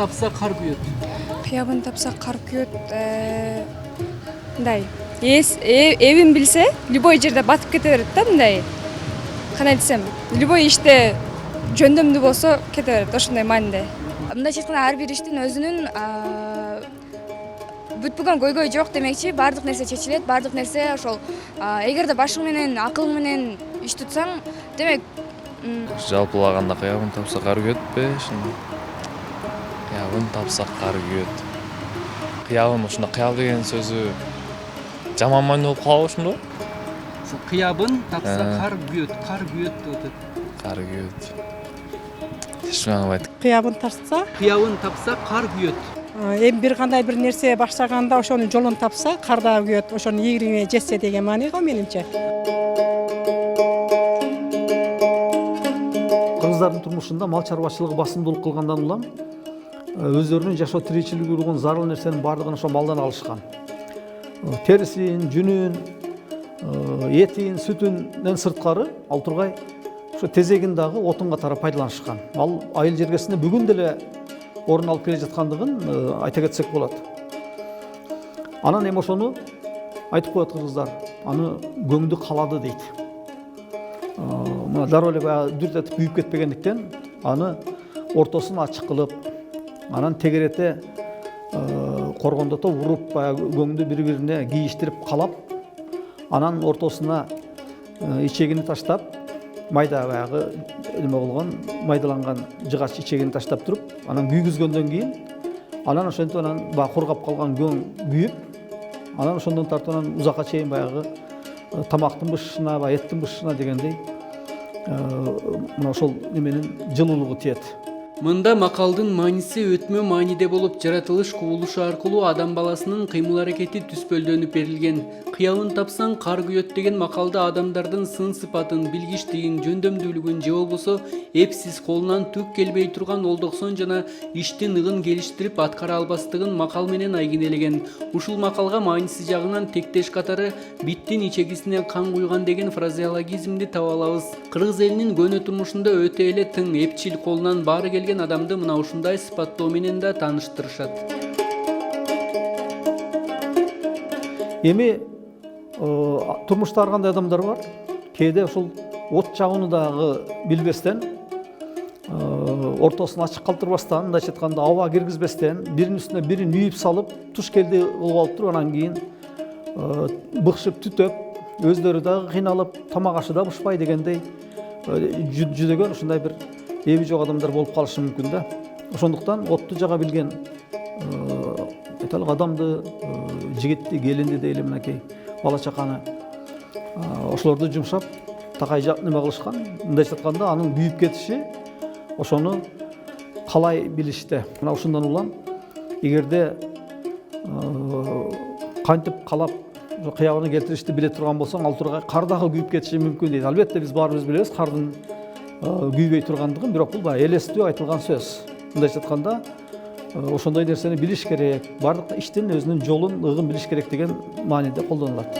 тапса кар күйөт. Кыябын тапса кар күйөт. Мындай. Эбин билсе, любой жерде батып кете берет да, мындай. Кандай десем, любой иште жөндөмдүү болсо кете берет, ошондой мааниде. Мындайча айтканда ар бир иштин өзүнүн бүтпөгөн көйгөй жок демекчи, баардык нерсе чечилет, баардык нерсе ошол эгерде башың менен, акылың менен иш тутсаң, демек Жалпылаганда кыябын тапса кар күйөт бе? Кыябын тапса кар күйөт. Кыябын ушунда кыял деген сөзү жаман маани болуп калабы ошондо? Кыябын тапса кар күйөт деп атат. Кар күйөт. Ишмагабайт. Кыябын тапса, Кыябын тапса кар күйөт. эми бир кандай бир нерсе баштаганда ошонун жолун тапса, кар да күйөт, ошонун ийгирине жетсе деген маани го менимче. Кыргыздардын турмушунда мал чарбачылыгы басымдуулук кылгандан улам өздөрүнүн жашоо тиричилиги ургун зарыл нерсенин баардыгын ошо малдан алышкан. Терисин, жүнүн, этин, сүтүнөн сырткары ал тургай ошо тезегин дагы отунга тарап пайдаланышкан. Ал айыл жергесинде бүгүн деле орун алып келе жаткандыгын айта кетсек болот. Анан эми ошону айтып коет кыргыздар, аны көңдү калады дейт. Мына дароо эле баягы дүрт этип күйүп кетпегендиктен аны ортосун ачык кылып, анан тегерете коргондото уруп, баягы көңдү бири-бирине кийиштирип калап, анан ортосуна ичегини таштап, майда баягы неме болгон, майдаланган жыгач ичегини таштап туруп, анан күйгүзгөндөн кийин, анан ошентип анан баягы кургап калган көң күйүп, анан ошондон тартып анан узакка чейин баягы тамактын бышышына, эттин бышышына дегендей мына ошол неменин жылуулугу тиет. Мында макалдын мааниси өтмө мааниде болуп, жаратылыш кубулушу аркылуу адам баласынын кыймыл-аракети түспөлдөнүп берилген. Кыябын тапсаң кар күйөт деген макалда адамдардын сын сыпатын, билгичтигин, жөндөмдүүлүгүн же болбосо эпсиз колунан түк келбей турган олдоксон жана иштин ыгын келиштирип аткара албастыгын макал менен айгинелеген. Ушул макалга мааниси жагынан тектеш катары биттин ичегисине кан куйган деген фразеологизмди таба алабыз. Кыргыз элинин көнө турмушунда өтө эле тың, эпчил, колунан баары келген адамды мына ушундай сыпаттоо менен да тааныштырышат. Эми турмушта ар кандай адамдар бар. Кээде ушул от жагууну дагы билбестен, ортосун ачык калтырбастан, мындайча айтканда аба киргизбестен, биринин үстүнө бирин үйүп салып, туш келди кылып алып туруп, анан кийин быкшып түтөп, өздөрү дагы кыйналып, тамак ашы да бышпай дегендей жүдөгөн ушундай бир эби жок адамдар болуп калышы мүмкүн да. Ошондуктан отту жага билген айтайлык адамды, жигитти, келинди дейли, мынакей бала чаканы ошолорду жумшап такай неме кылышкан. Мындайча айтканда анын күйүп кетиши ошону калай билишти. Мына ушундан улам эгерде кантип калап кыябына келтиришти биле турган болсоң, ал тургай кар дагы күйүп кетиши мүмкүн дейт. Албетте биз баарыбыз билебиз кардын күйбөй тургандыгын, бирок бул баягы элестүү айтылган сөз. Мындайча айтканда ошондой нерсени билиш керек. Бардык иштин өзүнүн жолун, ыгын билиш керек деген мааниде колдонулат.